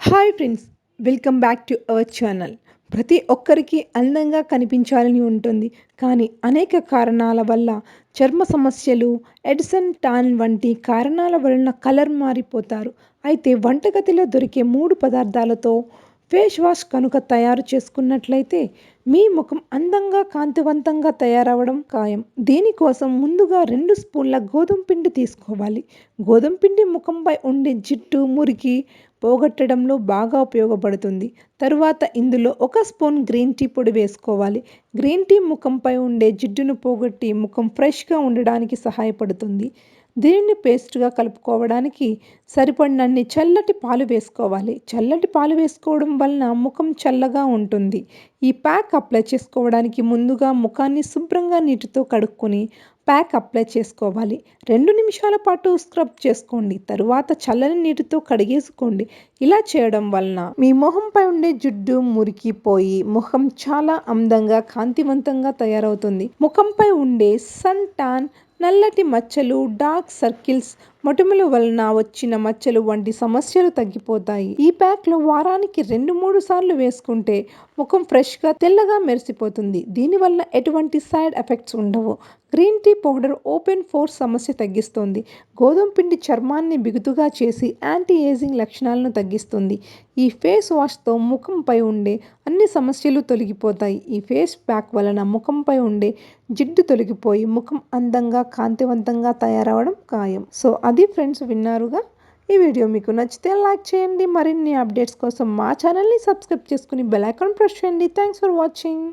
Hi friends, welcome back to our channel. ప్రతి ఒక్కరికి అందంగా కనిపించాలని ఉంటుంది. కానీ అనేక కారణాల వల్ల చర్మ సమస్యలు, ఎడిసన్ టాన్ వంటి కారణాల వలన కలర్ మారిపోతారు. అయితే వంటగదిలో దొరికే 3 పదార్థాలతో ఫేస్ వాష్ కనుక తయారు చేసుకున్నట్లయితే మీ ముఖం అందంగా, కాంతివంతంగా తయారవ్వడం ఖాయం. దీనికోసం ముందుగా 2 స్పూన్ల గోధుమ పిండి తీసుకోవాలి. గోధుమ పిండి ముఖంపై ఉండే జిడ్డు, మురికి పోగొట్టడంలో బాగా ఉపయోగపడుతుంది. తరువాత ఇందులో 1 స్పూన్ గ్రీన్ టీ పొడి వేసుకోవాలి. గ్రీన్ టీ ముఖంపై ఉండే జిడ్డును పోగొట్టి ముఖం ఫ్రెష్‌గా ఉండడానికి సహాయపడుతుంది. దీనిని పేస్ట్‌గా కలుపుకోవడానికి సరిపడినన్ని చల్లటి పాలు వేసుకోవాలి. చల్లటి పాలు వేసుకోవడం వలన ముఖం చల్లగా ఉంటుంది. ఈ ప్యాక్ అప్లై చేసుకోవడానికి ముందుగా ముఖాన్ని శుభ్రంగా నీటితో కడుక్కొని ప్యాక్ అప్లై చేసుకోవాలి. 2 నిమిషాల పాటు స్క్రబ్ చేసుకోండి. తరువాత చల్లని నీటితో కడిగేసుకోండి. ఇలా చేయడం వలన మీ మొహంపై ఉండే జిడ్డు, మురికి పోయి ముఖం చాలా అందంగా, కాంతివంతంగా తయారవుతుంది. ముఖంపై ఉండే సన్ టాన్, నల్లటి మచ్చలు, డార్క్ సర్కిల్స్, మొటిమల వలన వచ్చిన మచ్చలు వంటి సమస్యలు తగ్గిపోతాయి. ఈ ప్యాక్‌లో వారానికి 2-3 సార్లు వేసుకుంటే ముఖం ఫ్రెష్‌గా, తెల్లగా మెరిసిపోతుంది. దీనివల్ల ఎటువంటి సైడ్ ఎఫెక్ట్స్ ఉండవు. Green tea powder open pores సమస్య తగ్గిస్తుంది. గోధుమ పిండి చర్మాన్ని బిగుతుగా చేసి యాంటీ ఏజింగ్ లక్షణాలను తగ్గిస్తుంది. ఈ ఫేస్ వాష్‌తో ముఖంపై ఉండే అన్ని సమస్యలు తొలగిపోతాయి. ఈ ఫేస్ ప్యాక్ వలన ముఖంపై ఉండే జిడ్డు తొలగిపోయి ముఖం అందంగా, కాంతివంతంగా తయారవ్వడం ఖాయం. సో అది ఫ్రెండ్స్, విన్నారుగా. ఈ వీడియో మీకు నచ్చితే లైక్ చేయండి. మరిన్ని అప్డేట్స్ కోసం మా ఛానల్‌ని సబ్స్క్రైబ్ చేసుకుని బెల్ ఐకాన్ ప్రెస్ చేయండి. Thanks for watching.